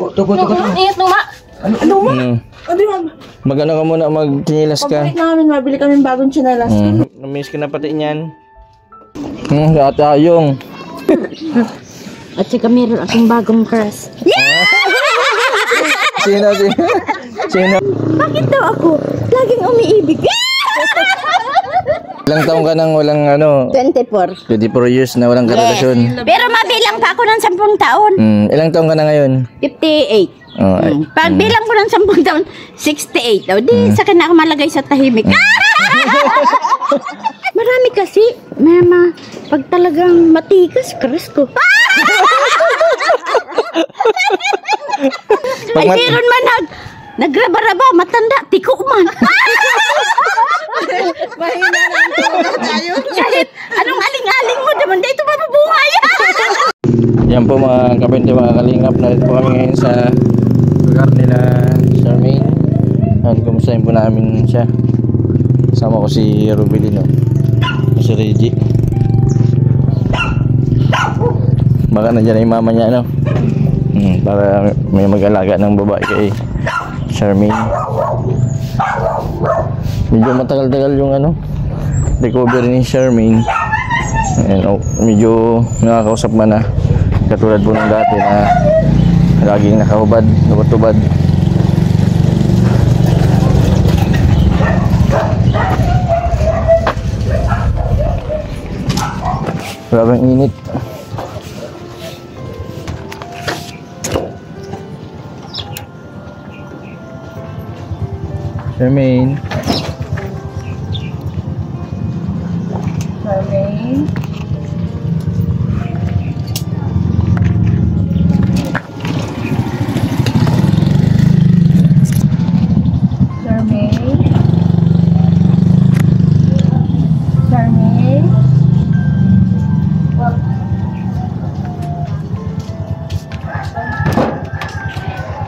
Tuko. Ingat mo, ma. Ano ma? Ano ma? Mag-ano ka muna, mag-chinilas ka. Pabalik namin, mabili kami bagong tsinelas. Namiss ka na pati niyan. Sa atayong. At saka meron akong bagong crush. Sino? Bakit daw ako? Laging umiibig. Ilang taong ka nang walang ano? 24. 24 years na walang karelasyon. Pero mabilang pa ako ng 10 taon. Ilang taong ka na ngayon? 58. Oh, Pag bilang ko ng 10 taon, 68. O di, sa na ako malagay sa tahimik. Marami kasi. Mama, pag talagang matikas, crush ko. Ay, meron man nagraba-raba, matanda, tiko man. Mahina na tayo. Kahit anong aling-aling mo, naman dito mabubuhay. Yan po mga kapente, mga kalingap. Narito po kami ngayon sa lugar nila Charmaine. At kumustahin po namin siya. Kasama ko si Rubilino, si Reggie. Baka nandiyan na yung mama niya, ano? Para may mag-alaga ng babae kay Charmaine. Medyo matagal-tagal yung ano, recovery ni Charmaine. Ayan, medyo nakakausap man na. Katulad po ng dati na laging nakahubad, tubad-tubad. Grabing init. Charmaine.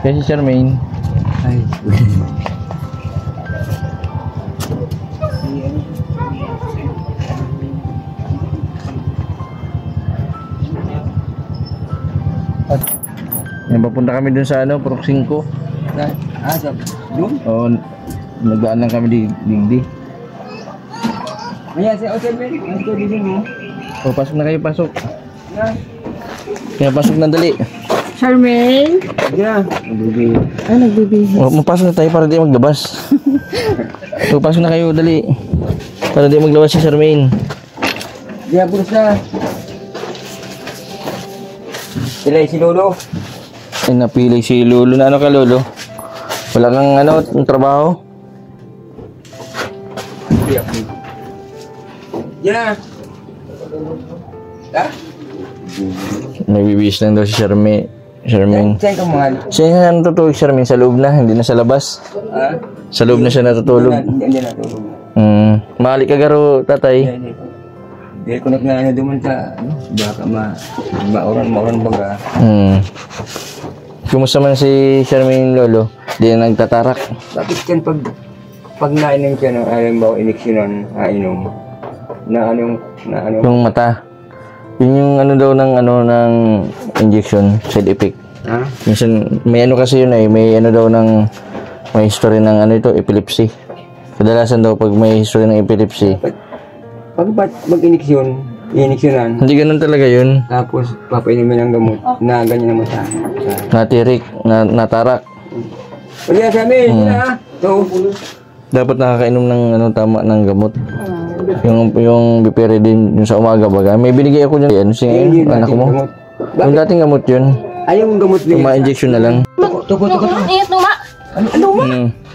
Yan si Charmaine. Ay. Yan, papunta kami dun sa ano, Purok 5. Sa doon? Oo, nagdaan lang kami digdi. Ayan, si Oselman. Ang dito mo. O, pasok na kayo, pasok. Kaya pasok na dali. Charmaine? Yeah. Ay, nagbibihis. O, mapasok na tayo para di maglabas. O, pasok na kayo, dali. Para di maglabas si Charmaine. Yeah, bursa. Sila si Lolo. Ay, napili si Lolo. Na ano ka, Lolo? Wala kang ano, trabaho? Yeah. Ha? Nagbibihis lang daw si Charmaine. Saan ka mahal? Siya na natutulog, Charmaine, sa loob na, hindi na sa labas. Ha? Sa loob na siya natutulog. Hindi natulog. Mahali ka garo, tatay. Dahil ko na ano duman sa, baka mauran baga. Kumusta man si Charmaine, Lolo? Di na nagtatarak. Bakit yan pag nainom siya ng ayaw ba iniksyonan, inom? Na ano? Yung mata. Yun yung ano daw ng injection, side effect. Ha? Minsan, may ano kasi yun may ano daw may history ng ano ito, epilepsy. Kadalasan daw pag may history ng epilepsy. Pag mag-iniksyon, iniksyonan, Hindi ganun talaga yun. tapos papainumin ng gamot na ganyan naman sa. Natirik, natarak. Kaya sabi, ha? So, Dapat nakakainom ng ano, tama ng gamot. Yung Biperidine yung sa umaga baga. May binigay ako dyan. Ano siya anak mo? Yung dating gamot yun. ayaw mong gamot din. Ma-injection na lang. Tuko. Ingat mo, ma. Ano ma?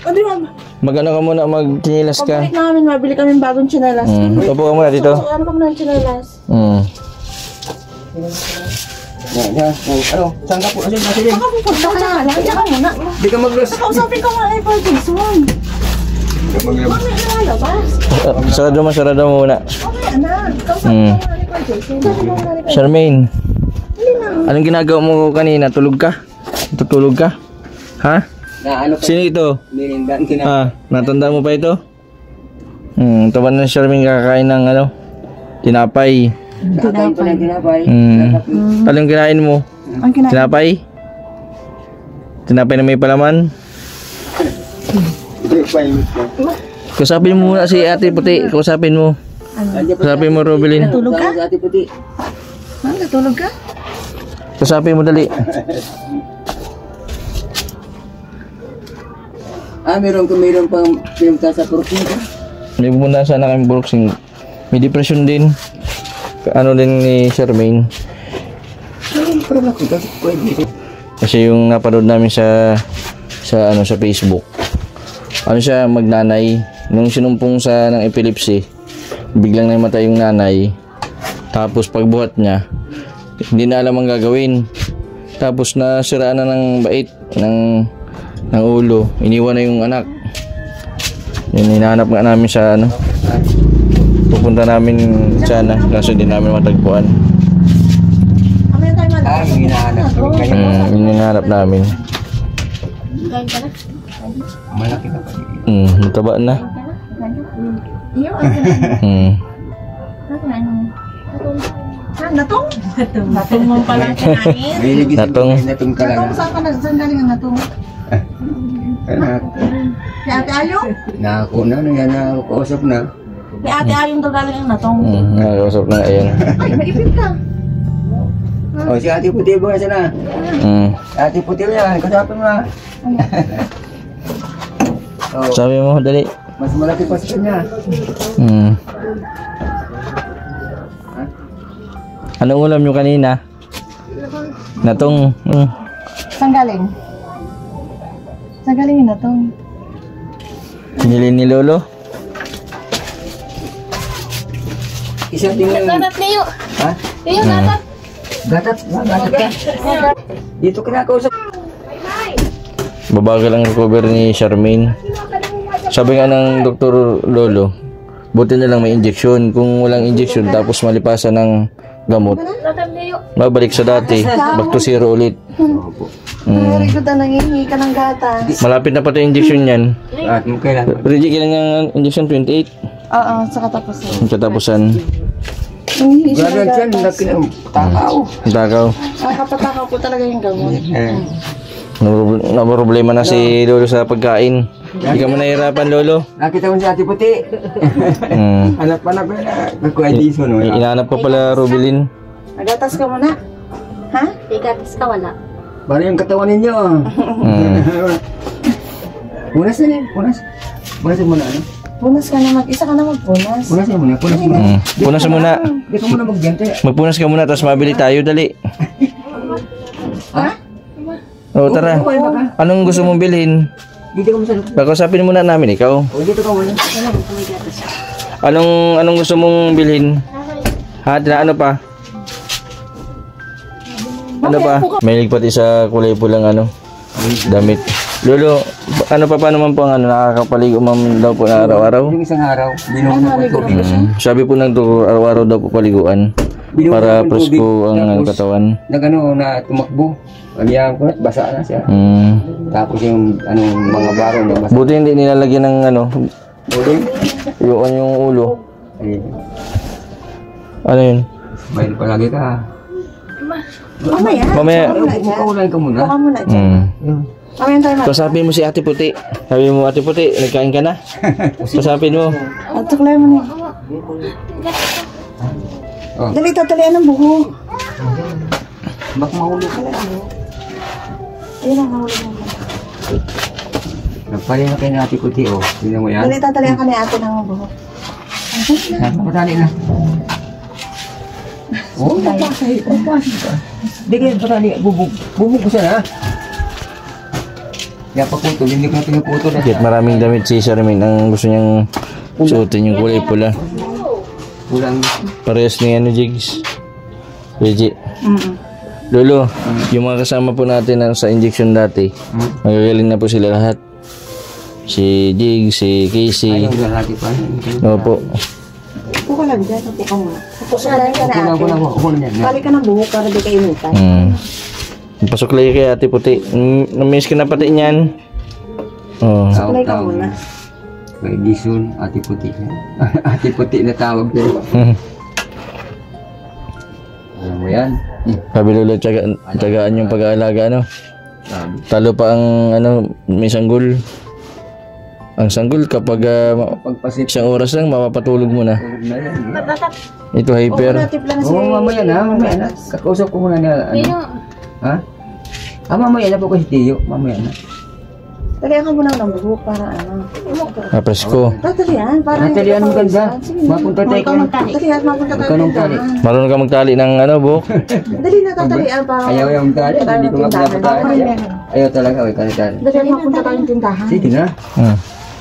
Ano ma? Mag-ano ka muna, mag-chinilas ka. Pabalik namin, mabili kami bagong tsinelas. Upo ka muna dito. Ano ka muna ng tsinelas? Ano? Saan ka po? Ano ba sila? Punta ka na. Diyan ka muna. Di ka mag-loss. Kausapin ko nga ay for this one. Mamaya na lalabas. Sarado mo muna. Okay, anak. Kausapin ko nga ay for Jason. Charmaine, anong ginagawa mo kanina? Tulog ka? Tutulog ka? Ha? Na ano Sino ito? Nirindan ko na. Ha? Natanda mo pa ito? Taban na si Charmaine kakain ng ano? Tinapay. Kakain ko ng tinapay. Anong kinain mo? Ang kinain. Tinapay? Tinapay na may palaman. Kusapin mo muna si Ate Puti. Kusapin mo. Kusapin mo, Rubilin. Natulog ka? Ate Puti. Ha? Natulog ka? Kusapin mo dali. Meron pang pinunta sa Purking. May pumunta sana kami boxing. May depression din. Ano din ni Charmaine. Kasi yung napanood namin sa Facebook. Ano siya, magnanay. Nung sinumpong sa ng epilepsy, biglang namatay yung nanay. Tapos pagbuhat niya, hindi na alam ang gagawin. Tapos nasiraan na ng bait ng ulo. Iniwan na yung anak. Yun, hinahanap nga namin sa ano. Pupunta namin sana kaso hindi namin matagpuan. Yung hinahanap ko. Yun yung hinahanap namin. Malaki na pa. Mataba na. Natong? Natong mo pala kinain. Natong. Natong ka lang. Saan galing ang natong? Si Ate Ayong? Nako na, nakausap na. Si Ate Ayong daw galing ang natong. Nakakausap na ayan. Ay, maipit ka. O, si Ate Puti ba kasi na? Ate Puti mo yan, kasapin mo na. Oh, Sabi mo, dali. mas malaki pa sa kanya. Anong ulam nyo kanina? Natong. Saan galing? Saan galing yung natong? Pinili ni Lolo. Isa din yung... Gatat niyo. Ha? Niyo gatat. Gatat ka. Dito kinakausap. Babagal ang recover ni Charmaine. Sabi nga ng Dr. Lolo, buti na lang may injection. Kung walang injection tapos malipasan ng gamot, babalik sa dati. Back to zero ulit. Very good na nangingi ka ng gatas. Malapit na pati injection yan. At kailan? Reggie, kailan yung injection? 28? Oo, sa katapusan. Yung katapusan. Nangingi siya Grabe ng dyan, gatas. laki ng takaw. Takaw. Nakapatakaw po talaga yung gamot. Naproblema na si Lolo sa pagkain. Hindi ka mo nahihirapan, Lolo. Nakita mo si Ate Puti. Hanap-hanap na. Nagkuha-ediso, no? Inaanap pa pala, Rubilin. Nagatas ka muna. Ha? Igatas ka wala. Paano yung katawan ninyo? Punas na yan, punas. Punas mo na, ano? Punas ka na mag-isa ka na magpunas. Punas mo na, punas mo na. Punas ka muna. Hindi ka muna mag-gante. Magpunas ka muna, tapos mabili tayo, dali. Ha? O, tara. Okay, baka. Anong gusto mong bilhin? Dito ka masalap. Pag-usapin muna namin, ikaw. O, dito ka muna. Anong gusto mong bilhin? Ha? Ano pa? Ano pa? May pati sa kulay pulang ano, damit. Lolo, ano pa paano man po ang ano, nakakapaligo man daw po na araw-araw? Yung isang araw, binuhon ko tubig. Sabi po ng doktor, araw-araw daw po paliguan para presko ang katawan. Nagano na tumakbo. Pagyan ko, basa na siya. Tapos yung anong mga baro na basa. Buti hindi nilalagyan ng ano, Uling. yung ulo. Ayun. Ano yun? Bayad palagi ka. Mamaya. Mamaya. Mukaulan ka muna. Baka muna dyan. Mamaya tayo Kasapin mo si Ate Puti. Sabi mo, Ate Puti, nagkain ka na? Kasapin mo. At tuklay mo na. Oh. Dali, tatalian ng buhok. Bak mahulog ka lang. Ayun ang nahulog mo. Nagpali na kayo natin kuti, oh. Tingnan mo yan. Dali, tatalian ka ni ate ng buhok. Patali na. Oh, napasay. Napasay ka. Hindi kayo patali. Bubog ko sana. Kaya paputol. Hindi ko na pinaputol. Kahit maraming damit si Charmaine, ang gusto niyang suotin yung kulay pula. Pulang. Parehas ni ano, Jigs. Reggie. Lolo, yung mga kasama po natin na sa injection dati, magagaling na po sila lahat. Si Jigs, si Casey. Ayaw na lagi pa. Opo. Upo ka lang dyan. Upo ka muna. Pasukalayan ka na ate. Ako na yan. Balik ka ng buhok para di ka inutan. Pasuklay kay Ate Puti. Namiss ka na pati niyan. Oh. Suklay ka muna. May Dison, Ate Puti. Ate Puti na tawag ko. Alam mo yan. Sabi Lolo, tiyagaan yung pag-aalaga, ano? Talo pa ang ano, may sanggol. Ang sanggol kapag Pagpasit. isang oras lang mapapatulog mo na. Tulog na yan. Ito hyper. Oo, mamaya na. Kakausap ko muna niya. Ano? Ha? Mamaya na po kasi Tiyo. Mamaya na. Talihan ka muna ng buhok para ano. Presko. Tatalihan para Natalian mo ganda. Mapunta tayo ka. Tatalihan, mapunta tayo. Magkanong tali. Marunong ka magtali ng ano, buhok? Dali na tatalihan para. Ayaw yung tali. Hindi ko nga pinapatali. Ayaw talaga. Dali na mapunta tayong tindahan. Sige na.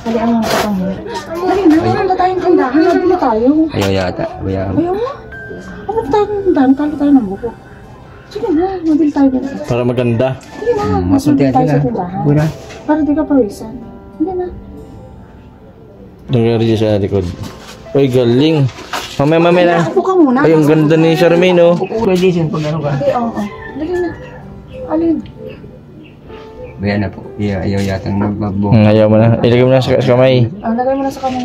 Dalihan mo sa kanya. Dali na mapunta tayong tindahan. Dali tayo. Ayaw yata. Ayaw mo? Mapunta tayong tindahan. Talo tayo ng buhok. Sige na, mabili tayo dito. Para maganda. Sige na, Masunti masunod tayo na. sa tindahan. Buna. Para di ka pawisan. Hindi na. Nangyari sa likod. Uy, galing. Mamaya na. Upo ka muna. Ay, ang ganda ni Charmaine, oh. Pwede siya pag ano ka. Hindi, oo. Dali na. Alin? Baya na po. Ayaw yata magbago. Ayaw mo na. Ilagay mo na sa kamay. Lagay mo na sa kamay.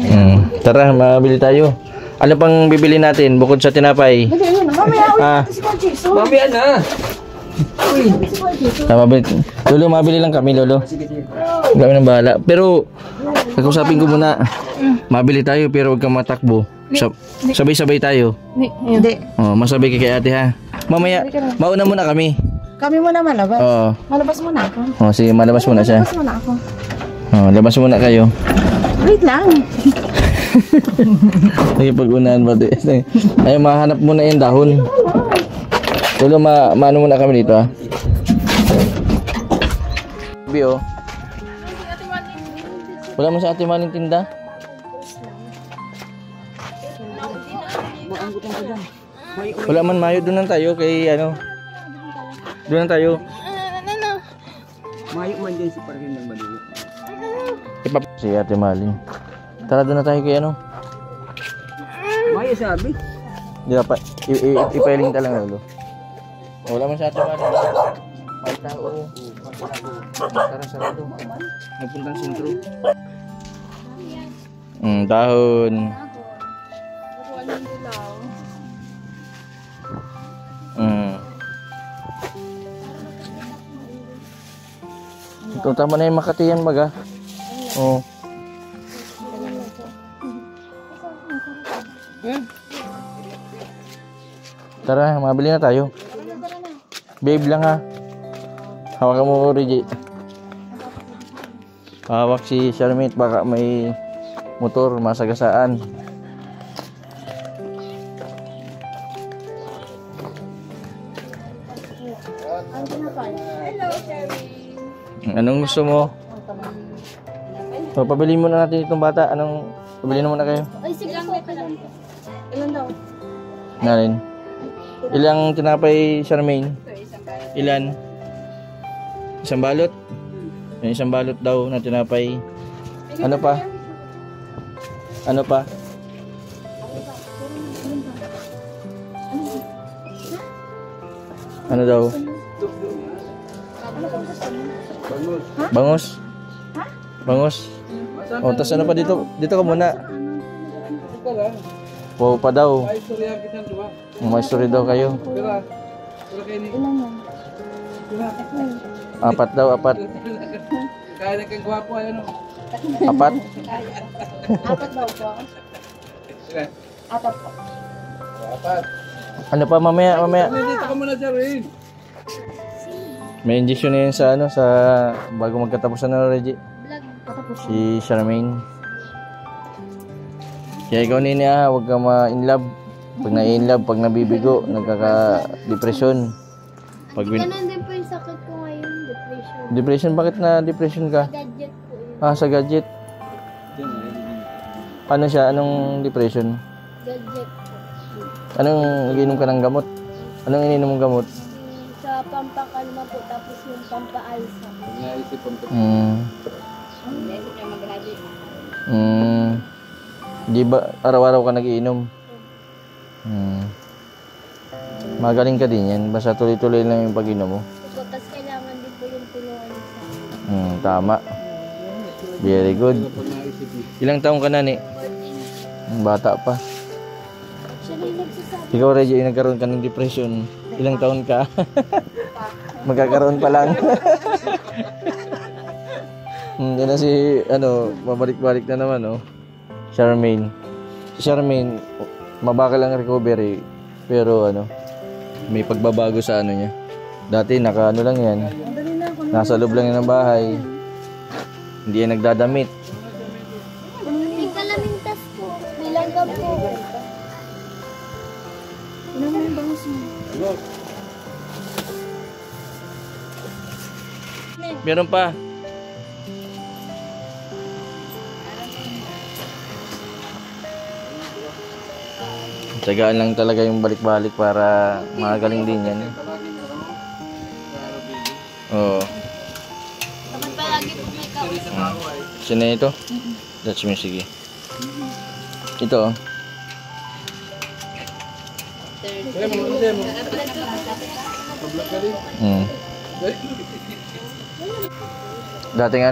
Tara, mabili tayo. Ano pang bibili natin bukod sa tinapay? Dali, ayun. Mamaya, Ah. si Kuya Jason. Mamaya na. Uy. Si Kuya Jason. Mabili. Lolo, mabili lang kami, Lolo. Sige, sige. Kami nang bahala. Pero, pag-usapin ko muna. Mabili tayo pero huwag kang matakbo. Sabay-sabay tayo. Hindi. Oh, masabay ka kay ate ha. Mamaya, mauna muna kami. Kami muna malabas. Oo. Malabas muna ako. Oh, sige, malabas muna siya. Malabas muna ako. Oh, labas muna kayo. Wait lang. Sige, pag-unahan ba? Ay, mahanap muna yung dahon. Lolo, maano muna kami dito ha. Bio. Wala mo sa Ate Maling tinda? Wala man mayo, doon lang tayo kay ano. Doon lang tayo. Mayo man dyan si Parkin ng Maliit. Si Ate Maling. Tara doon na tayo kay ano. Mayo sabi. Di dapat ipailing ta lang Lolo. Wala man sa Ate Maling. May tao. Tara sarado. Nagpuntang sentro. Dahon. Ito tama na yung Makati yan baga. Oo. Tara, mabili na tayo. Babe lang ha. Hawakan mo, Reggie. Hawak si Charmaine, baka may motor, masagasaan. Anong gusto mo? So, pabili muna natin itong bata. Anong, pabili na muna kayo. Ay, sige lang. Ilan daw? Nalin. Ilang tinapay, Charmaine? Ilan? Isang balot? Yung isang balot daw na tinapay. Ano pa? Ano pa? Ano daw? Bangus? Bangus? O, tas ano pa dito? Dito ka muna. Po pa daw. May story daw kayo. Apat daw, apat. Kaya na kang gwapo ay ano? Apat? Apat daw po. Apat po. Apat. Ano pa mamaya, mamaya? Dito ka muna, Jarin. May injection na yun sa ano, sa bago magkatapos na Reggie. Si Charmaine. Kaya ikaw nini huwag ka ma-inlove. Pag na-inlove, pag nabibigo, nagkaka-depression. Pag Ganun din po yung sakit ko ngayon, depression. depression, bakit na depression ka? Gadget po yun. Ah, sa gadget. Ano siya? Anong depression? Gadget po. Anong inom ka ng gamot? Anong ininom mong gamot? Sa pampakalma po, tapos yung pampaalsa. Naisip ko. Di ba araw-araw ka nagiinom? Magaling ka din yan. Basta tuloy-tuloy lang yung pag-inom mo. So, tapos kailangan din po yung tulungan sa Tama. Very good. Ilang taong ka na ni? 14. Bata pa. Actually, nagsasabi. Ikaw, Reggie, nagkaroon ka ng depression. Ilang taon ka? Magkakaroon pa lang. Yan na si, mabalik-balik na naman, oh. Charmaine. Si Charmaine, mabaka lang recovery. Pero, may pagbabago sa niya. Dati, lang yan. Nasa loob lang yan ng bahay. Hindi yan nagdadamit. May kalamintas po. May langgam po. Ano mo yung bangus mo? Meron pa. Tagaan lang talaga yung balik-balik para magaling din yan. Oo. Dapat palagi po may kausap. Sino ito? That's me, sige. Ito, oh. Dating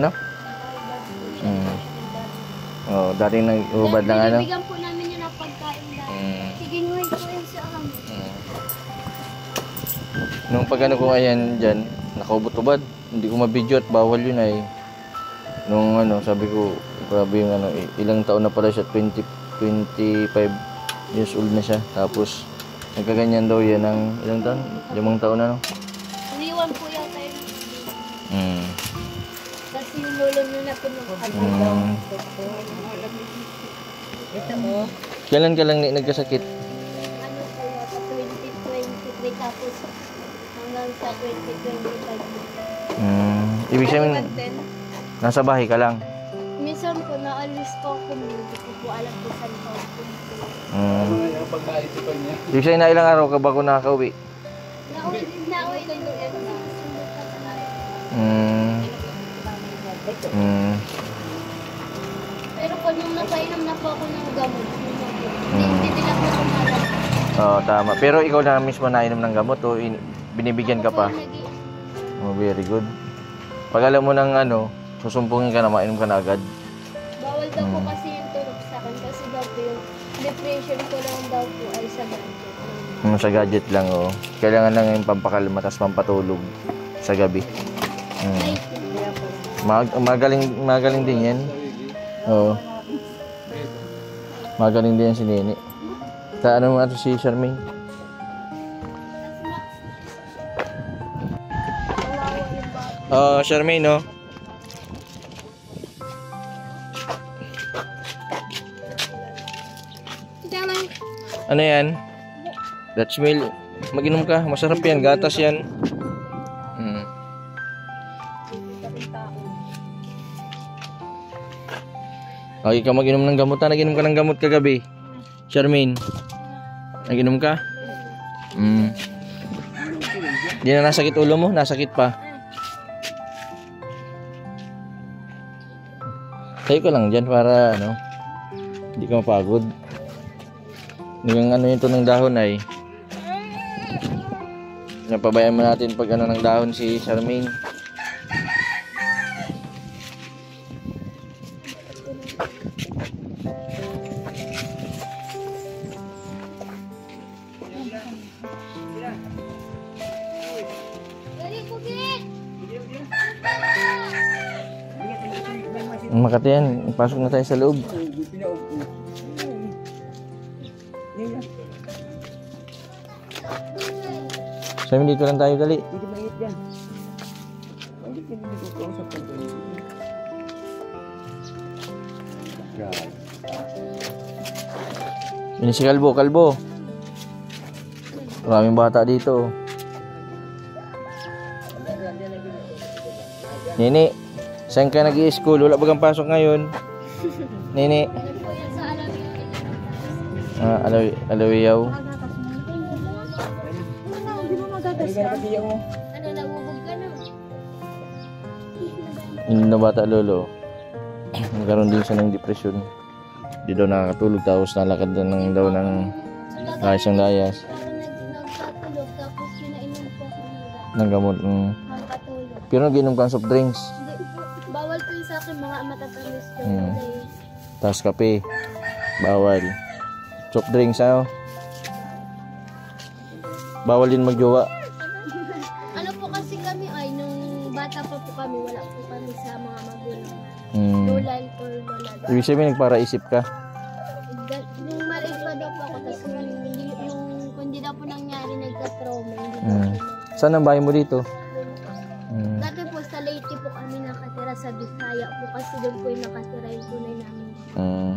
Oh, dating nag-ubad ng Bibigyan po namin yun ng pagkain dahil. Sige nga ito yun sa amin. Nung pag ko ayan dyan, nakaubot-ubad. Hindi ko mabidyo at bawal yun ay. Nung sabi ko, grabe yung ilang taon na pala siya, 25 years old na siya. Tapos, nagkaganyan daw yan ng ilang taon? 5 taon na, no? Iniwan po yata yun. Kasi yung lolo nyo na pinukad. Kailan ka lang nagkasakit? Ano po yata, 2023 tapos hanggang sa 2025. Ibig sabihin, nasa bahay ka lang? Minsan po, naalis ko ako, hindi ko po alam kung saan ko ako. Pagkaisipan niya. Ibig sabihin na ilang araw ka bago nakaka-uwi? Nauwi ko yung susunod ka talaga. Pero kung nung napainom na po ako ng gamot, hindi nila po kumalat. Oo, tama. Pero ikaw na mismo nainom ng gamot o binibigyan ka pa? Oh, very good. Pag alam mo ng susumpungin ka na, mainom ka na agad. Bawal daw po kasi yung tulog sa akin kasi daw po yung depression ko lang daw po ay sa gadget. Sa gadget lang, oh. Kailangan lang yung pampakalma tapos pampatulog sa gabi. Magaling din yan. Oo. Magaling din yan si Nene. Sa mo si Charmaine? Charmaine, no? Ano yan? Dutch meal. Mag-inom ka. Masarap yan. Gatas yan. Okay ka mag-inom ng gamot. Nag-inom ka ng gamot kagabi. Charmaine. Nag-inom ka? Di na nasakit ulo mo? Nasakit pa? Tayo ka lang dyan para hindi ka mapagod. Yung ito ng dahon ay napabayaan mo natin pag ng dahon si Charmaine. Makati yan, pasok na tayo sa loob. Sabi dito lang tayo, dali. Ini si Kalbo. Maraming bata dito. Nini, saan ka nag-i-school? Wala bagang pasok ngayon. Nini. Alawiyaw. Ano, nabubog ka na? Yung na bata lolo, nagkaroon din siya ng depression. Di daw nakakatulog tapos nalakad ng layas ng layas. Nagpatulog tapos pinainom po ako Ng gamot. magpatulog. Pero nag-inom ka ng soft drinks. Hindi po, bawal po yung sa akin mga matatamis po. Tapos kape. Bawal. Soft drinks Bawal din magjowa. Ano po kasi kami ay nung bata pa po kami wala po kami sa mga magulang. Hmm. Lola or lola. Ibig sabihin, nagpara-isip ka? Nung maliit pa daw po ako, tapos kung hindi daw po nangyari, nagka-trauma. Hindi po Hmm. ako Saan ang bahay mo dito? Hmm. Dati po sa Leyte po kami nakatira sa Bisaya po kasi doon po yung nakatira yung tunay namin. Hmm.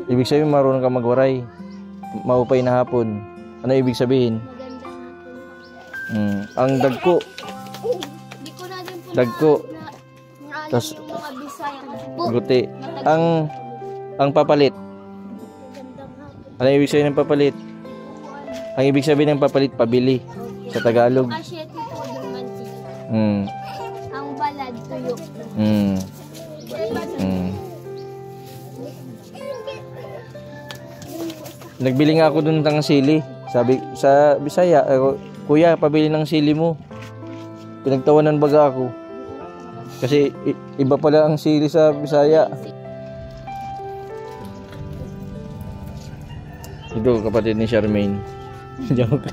Ibig sabihin, marunong ka magwaray. Maupay na hapon. Ano ibig sabihin? Maganda nga po. Ang dagko. Hindi ko na din po Dagko. naalam Tas- yung mga Bisaya kasi po. Guti. Ang papalit. Maganda nga po. Ano ibig sabihin ng papalit? Ang ibig sabihin ng papalit, pabili. Sa Tagalog. Kasyete po doon mantika. Hmm. Ang balad, tuyok. Hmm. Hmm. Nagbili nga ako dun ng sili. Sabi sa Bisaya, kuya, pabili ng sili mo. Pinagtawanan baga ako. Kasi iba pala ang sili sa Bisaya. Ito, kapatid ni Charmaine. Joke.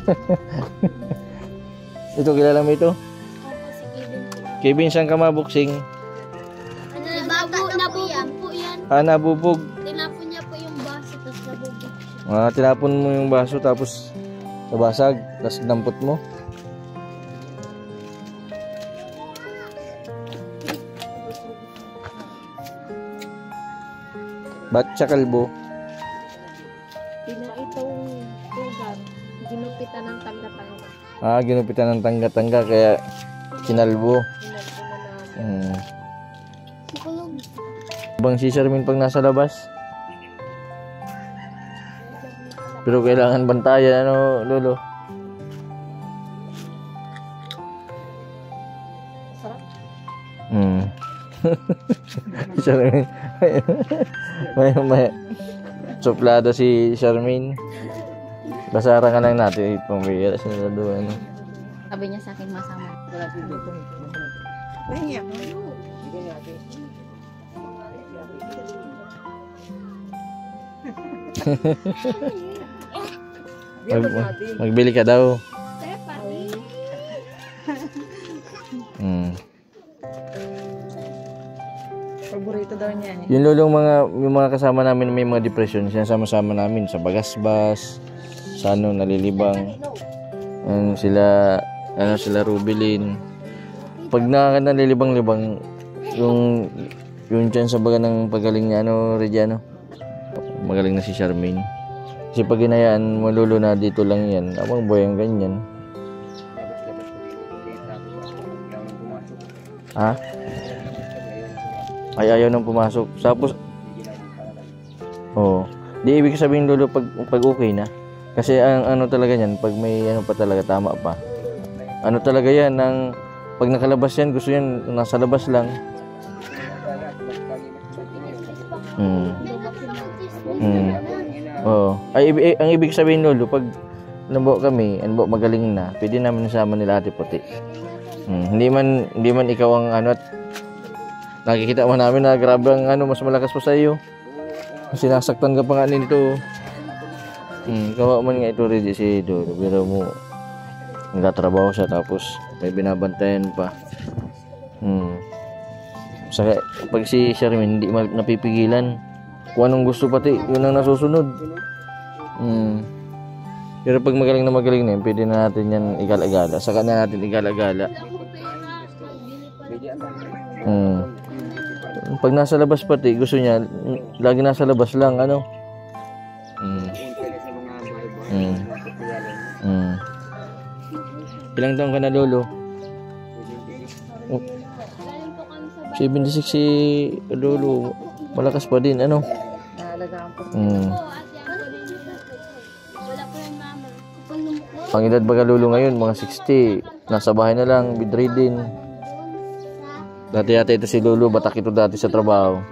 Ito, kilala mo ito? Opo, si Kevin po. Kevin, saan ka mabuksing? Nabubog po yan. Nabubog. Tinapon niya po yung baso, tapos nabubog siya. Tinapon mo yung baso tapos nabasag, tapos nampot mo. Ba't siya kalbo? Itong lugar, ginupitan ng tangga-tangga. Ginupitan ng tangga-tangga kaya kinalbo. Sikulog. Bang si Charmaine pag nasa labas? Pero kailangan bantayan, ano, Lolo? Hmm. Charmaine. may suplado si Charmaine. Basara ka lang natin. Pambira siya na doon. Ano. Sabi niya sa akin masama. Nahiya. Magbili ka daw. Hmm. Paborito daw niya. Yung lulong yung mga kasama namin may mga depression, sinasama-sama namin sa Bagasbas, sa ano, Nalilibang. Sila Rubilin. Pag nalilibang-libang, yung dyan sa baga ng pagaling niya, Reggiano, magaling na si Charmaine. Kasi pag hinayaan mo, Lolo, na dito lang yan, abang boy ang ganyan. Ha? Ay, ayaw nang pumasok. Tapos, di ibig sabihin, Lolo, pag okay na. Kasi ang ano talaga yan, pag may ano pa talaga, tama pa. Ano talaga yan, pag nakalabas yan, gusto yan, nasa labas lang. Ay, ang ibig sabihin, Lolo, pag nabuo kami, magaling na, pwede namin nasama nila Ate Puti. Hindi man ikaw ang ano, at nakikita mo namin na grabe ang ano, mas malakas pa sa iyo. Sinasaktan ka pa nga nito. Kawa man nga ito, Reggie, si Lolo. Pero mo, nagtatrabaho siya, tapos may binabantayan pa. Saka, pag si Charmaine, hindi napipigilan. Kung anong gusto pati, yun ang nasusunod. Pero pag magaling na yun, pwede na natin yan igala-gala. Saka na natin igala-gala. Pag nasa labas pati, gusto niya, lagi nasa labas lang, ano? Ilang taon ka na, Lolo? 76 si Lolo. Malakas pa din, ano? Naalagaan po. Wala po yung mama. Pang edad baga, Lolo, ngayon, mga 60. Nasa bahay na lang, bedridden. Dati ito si Lolo, batak ito dati sa trabaho.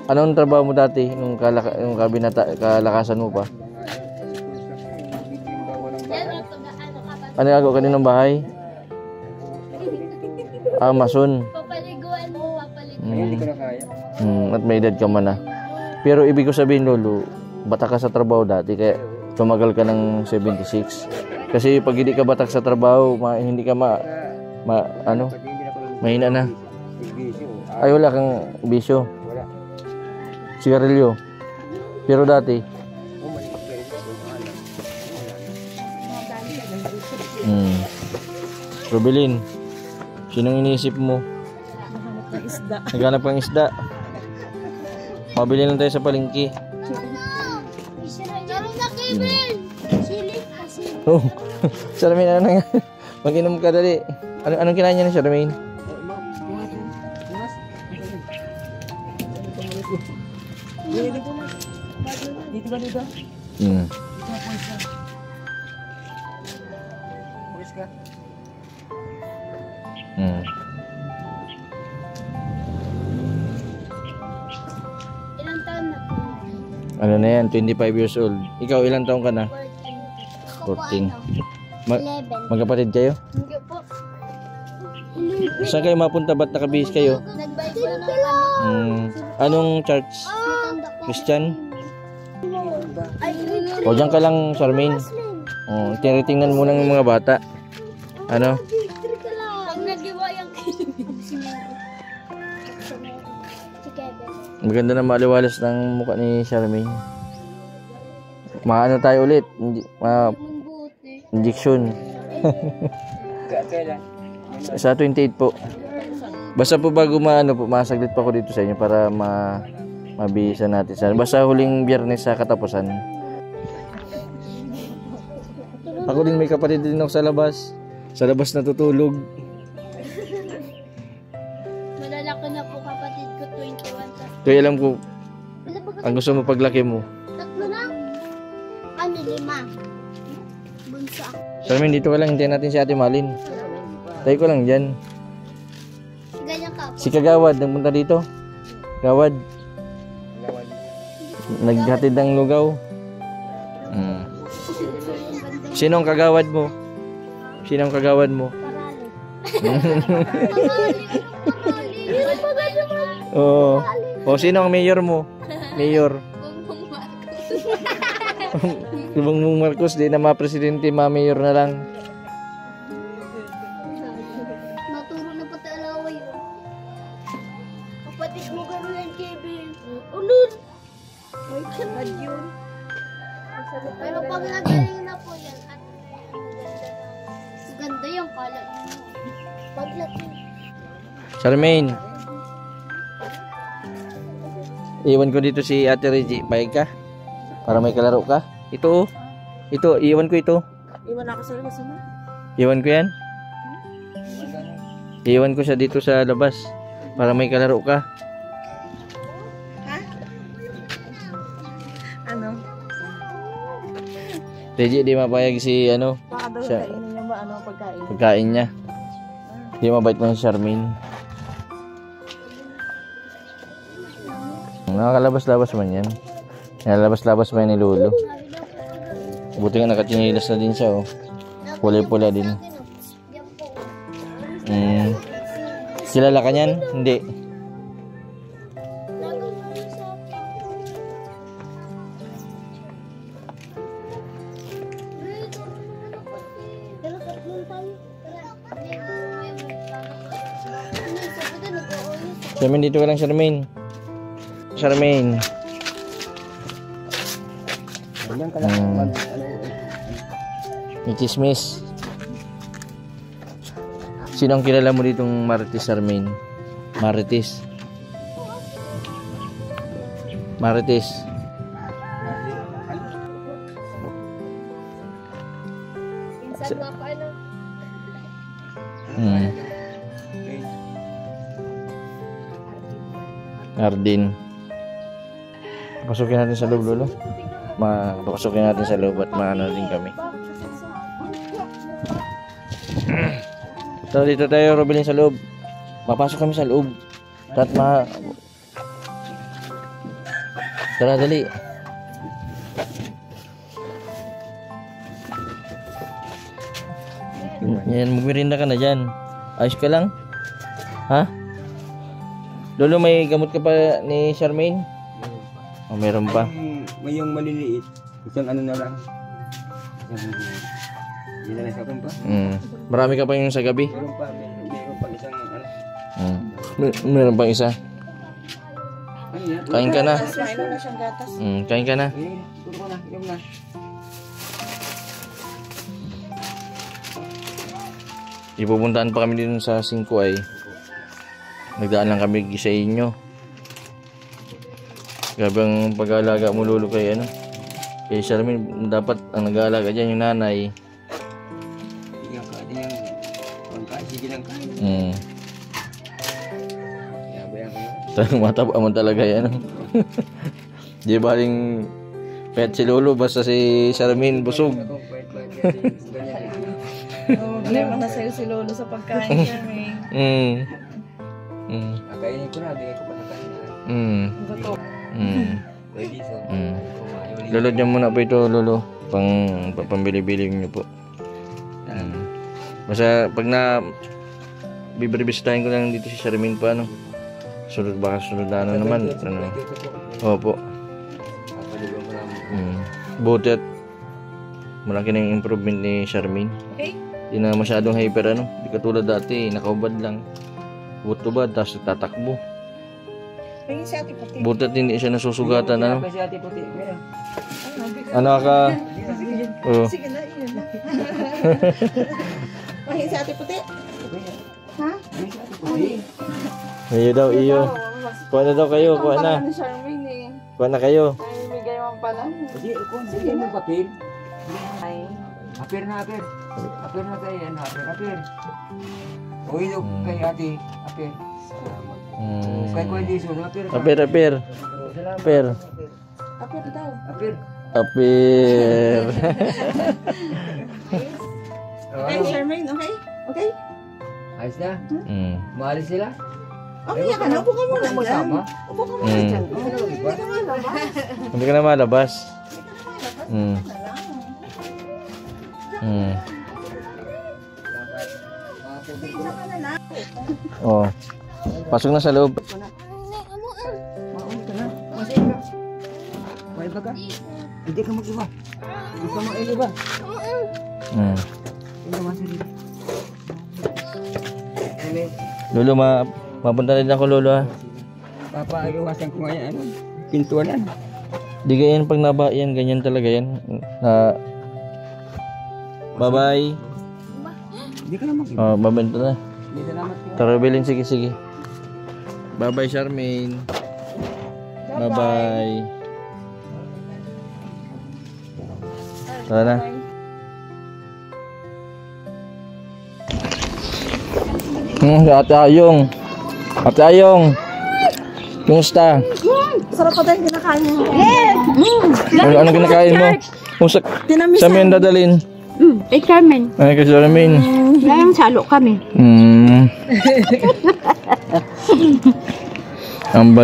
Anong trabaho mo dati? Nung kalakasan mo pa? Ano agaw ka din ng bahay? Mason. Papaliguan mo, papaliguan. At may edad ka man na. Pero ibig ko sabihin, Lolo, batak ka sa trabaho dati, kaya tumagal ka ng 76. Kasi pag hindi ka batak sa trabaho, hindi ka mahina na. Ibisyo. Ay, wala kang bisyo. Wala. Sigarilyo. Pero dati. Bumalik ka rin. Rubilin, sinong iniisip mo? Ng isda. Naghanap kang isda. Mabili lang tayo sa palengke. Charong na Kevin! Sili kasi. Oh, Charmaine, ano nga? Mag-inom ka dali. Anong kinain niya ni Charmaine? Dito ba dito? Pulis ka. Ilang taon na po? Ano na yan? 25 years old. Ikaw, ilang taong ka na? 14. 14. Ma- 11. magkapatid kayo? Hindi po. Saan kayo mapunta? Ba't nakabihis kayo? Nag-bike po na kami. Anong church? Matanda po. Christian? Ay, O, dyan ka lang, Charmaine. Oh, tinitingnan mo ng mga bata. Ano? pag nagiwa yung si Kevin. Maganda na maliwalas ng mukha ni Charmaine. Maano tayo ulit? Mabuti. Injection. Kailan? Sa 28 po. Basta po bago maano po, masaglit pa ako dito sa inyo para mabisa natin sa. Basta huling Biyernes sa katapusan. Ako din may kapatid din ako sa labas. Sa labas natutulog. Malalaki na po kapatid ko, 21 sa. Kaya alam ko, ang gusto mo paglaki mo. Tatlo na? Ano, 5? Bunso ako. Charmaine, dito ka lang. Hintayin natin si Ate Malin. Tayo ko lang dyan. Ganyan ka po. Si Kagawad, nagpunta dito. Gawad. Naghatid ng lugaw. Sino ang kagawad mo? Sino ang kagawad mo? Oo. O sino ang mayor mo? Mayor. Bongbong Marcos, di na ma-presidente, ma-mayor na lang. Naturo na pati alaway. Kapatid mo gano'n yan, Kevin. Ulul! May kanad yun. Pero pag nagaling na po yan, at ganda yung kalat mo. Paglaki. Charmaine. Iwan ko dito si Ate Reggie. Payag ka? Para may kalaro ka? Ito oh. Ito, iwan ko ito. Iwan ako sa labas mo. Iwan ko yan. Iwan ko siya dito sa labas. Para may kalaro ka. Ano? Reggie, di mapayag si ano, Baka daw Siya- kainin niya ba ano pagkain? pagkain niya. Di mabait mo si Charmaine. Nakakalabas-labas man yan. Nakalabas-labas man yan ni Lolo. Buti nga nakachinilas na din siya oh. Pula-pula din. Kilala ka niyan? Hindi. Charmaine, dito ka lang, Charmaine. Charmaine. Ganyan ka lang. May chismis. Sino ang kilala mo ditong Marites, Charmaine? Marites. Marites. Minsan nga pa ano. Arden. Pasukin natin sa loob, Lolo. Pasukin natin sa loob at maano din kami. So dito tayo, Rubilin, sa loob. Papasok kami sa loob. At Tara, dali. Yan, magmirinda ka na dyan. Ayos ka lang? Ha? Lolo, may gamot ka pa ni Charmaine? O, meron pa. May yung maliliit. Isang ano na lang. Hindi na lang sa pa. Marami ka pa yung sa gabi? Meron pa isang ano. Meron pang isa. Ano yan? Kain ka na. Mayroon na siyang gatas. Kain ka na. Turo ko na, inom na. Ipupuntahan pa kami din sa 5 ay nagdaan lang kami sa inyo. Grabe ang pag-aalaga mo lolo kay ano. Kay Charmaine, dapat ang nag-aalaga dyan yung nanay. Hindi yan, pangkain, sige lang kain. Yabayan ko yun. Talagang mataba man talaga yan. Di baling pet si lolo basta si Charmaine busog. Ako, bait-bait yan. Ganyan yan. Problema na sa'yo si Lolo sa pagkain niya, eh. Kainin ko na, bigay ko pa sa kanya. Totoo. Pwede, so. Lolo, dyan muna po ito, lolo. Pambili-bili niyo po. Basta pag na bibisitahin ko lang dito si Charmaine pa, ano. Baka sunod na ano naman. Ano. Opo. Papaliwan ko lang. Buti at malaki na yung improvement ni Charmaine. Okay. Di na masyadong hyper, ano. Di katulad dati, nakaubad lang. Butubad, tapos tatakbo. Tingin si Ate Puti. Buti at hindi siya nasusugatan, ano. Kasi ate puti, meron. Ano ka? Oo. Sige na, iyon na. Tingin si Ate Puti. Ha? Iyo daw, iyo. Kuha na daw kayo, kuha na. Ni Charmaine, eh. Kuha na kayo. Ay, bigay mo pala. Sige, sige mo papel. Ay. Apir na, apir. Apir na tayo, ano, apir. Uy, kay ate, apir. Salamat. Kay Kuya Dison, apir ka. Apir. Apir. Apir daw. Apir. Apir. Okay, Charmaine, okay? Okay? Ayos na? Maalis sila? Okay, ka na. Upo ka muna Huwag mo dyan. sama. Upo ka muna dyan. Diba? Hindi ka na malabas. Oh. Pasok na sa loob. Mauna ka na. Masaya ka. May ba ka? Hindi ka mag-iba. Hindi ka mag-iba. Hindi ka masaya. Lolo, mapunta rin ako, lolo, ha. Papaiwasan ko ngayon, ano? Pintuan yan. Di ganyan pag naba yan, ganyan talaga yan. Bye-bye. Hindi ka na mag-iba. Oh, babenta na. Hindi ka na mag-iba. Tara, bilhin, sige. Bye-bye, Charmaine. Bye-bye. Tara na. Ate Ayong. Kumusta? Sarap pa tayo kinakain mo. Ano kinakain mo? Kumusta? Saan mo yung dadalhin? Eh, Carmen. Ay, kasi Charmaine. Ngayong salo kami. Ang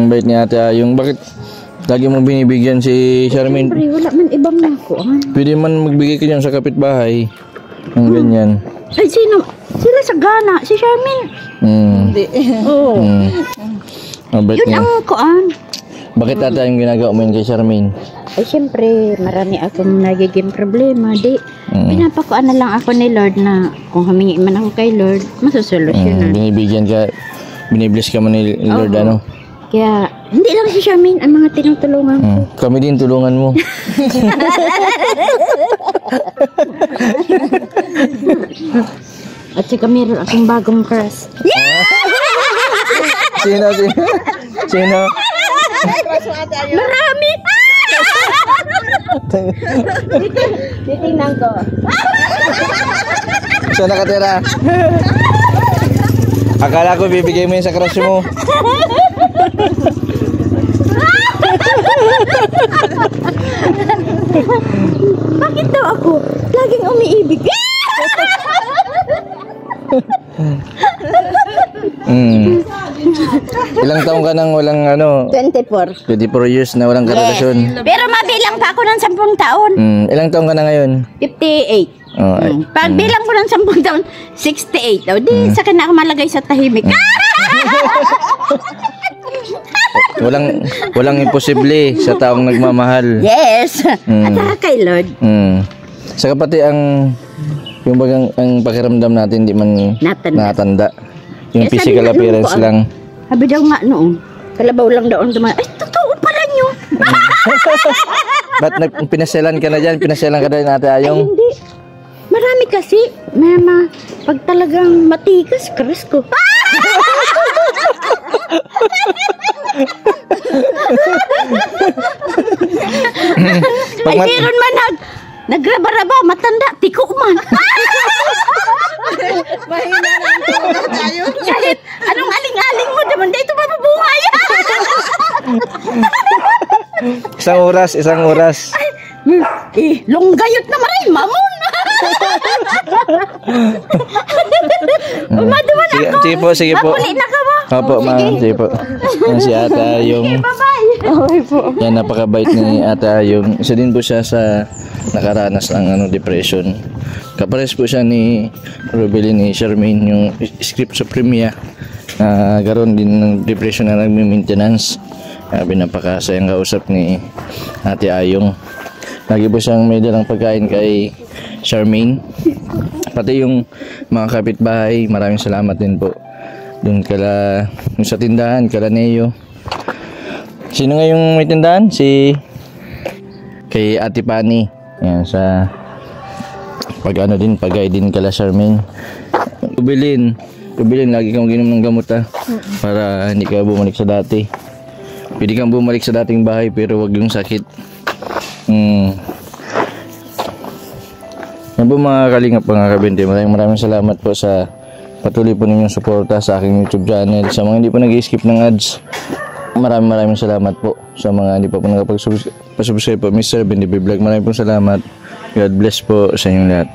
bait ni Ate Ayong. Bakit lagi mo binibigyan si Charmaine? Siyempre, wala man ibang nakuhan. Pwede man magbigay ka dyan sa kapitbahay. Ang ganyan. Ay, sino? Sila sa Ghana. Si Charmaine. Hindi. Oo. Ang bait Yun niya. ang kuan. Bakit Ate Ayong ginagawa mo yun kay Charmaine? Ay, siyempre, marami akong nagiging problema. Di, pinapakuan na lang ako ni Lord na kung humingi man ako kay Lord, masusolusyonan. Binibigyan ka, binibless ka mo ni Lord, Oo. ano? Kaya, hindi lang si Charmaine ang mga tinutulungan ko. Kami din, tulungan mo. At saka meron akong bagong crush. Sino? Marami! Titingnan ko. Saan nakatira? Akala ko bibigay mo yun sa crush mo. Bakit daw ako laging umiibig? Ilang taong ka nang walang 24. 24 years na walang karelasyon. Pero mabilang pa ako ng 10 taon. Ilang taong ka na ngayon? 58. Oh, ay, Pag bilang ko ng 10 taon, 68 daw. Di, sa na ako malagay sa tahimik. walang imposible sa taong nagmamahal. Yes! At saka kay Lord. Saka pati yung bagang ang pakiramdam natin di man Natanda. natanda. Yung Eh, sabi physical nga nung appearance kuan, lang. Sabi daw nga noon, kalabaw lang daw ang dumaan. Ay, totoo pala nyo. Ba't pinaselan ka na dyan? Pinaselan ka na rin Ate Ay, Ayong? hindi. Marami kasi. Mama, pag talagang matikas, karas ko. Pag Ay, mat- meron man nagraba-raba, matanda, tiko man. Mahina na ang tulad tayo. Kahit anong aling-aling mo, naman dito mabubuhay. Isang oras. Longgayot na maray, mamon. Umaduman ako. Sige po. Mapuli na ka ba? Opo, ma'am. Sige po. Yan si Ate Ayong. Bye-bye. Okay po. Yan, napakabait ni Ate Ayong. Isa din po siya sa nakaranas ng depression. Kapares po siya ni Rubelin, ni Charmaine, yung schizophrenia. Garon din ng depression na nagme-maintenance. Napakasayang kausap ni Ate Ayong. Lagi po siyang may dalang pagkain kay Charmaine. Pati yung mga kapitbahay, maraming salamat din po. Doon yung sa tindahan, kala Neo. Sino nga yung may tindahan? Kay Ate Pani. Yan, sa pagay din kala Charmaine. Rubilin, lagi kang ginom ng gamot para hindi ka bumalik sa dati. Pwede kang bumalik sa dating bahay pero wag yung sakit. Yan po mga kalingap, mga kabente. Maraming salamat po sa patuloy po ninyong suporta sa aking YouTube channel. Sa mga hindi po nag-skip ng ads, maraming salamat po. Sa mga hindi pa po nakapag-subscribe po, Mr. Bendy Vlog, maraming po salamat. God bless po sa inyong lahat.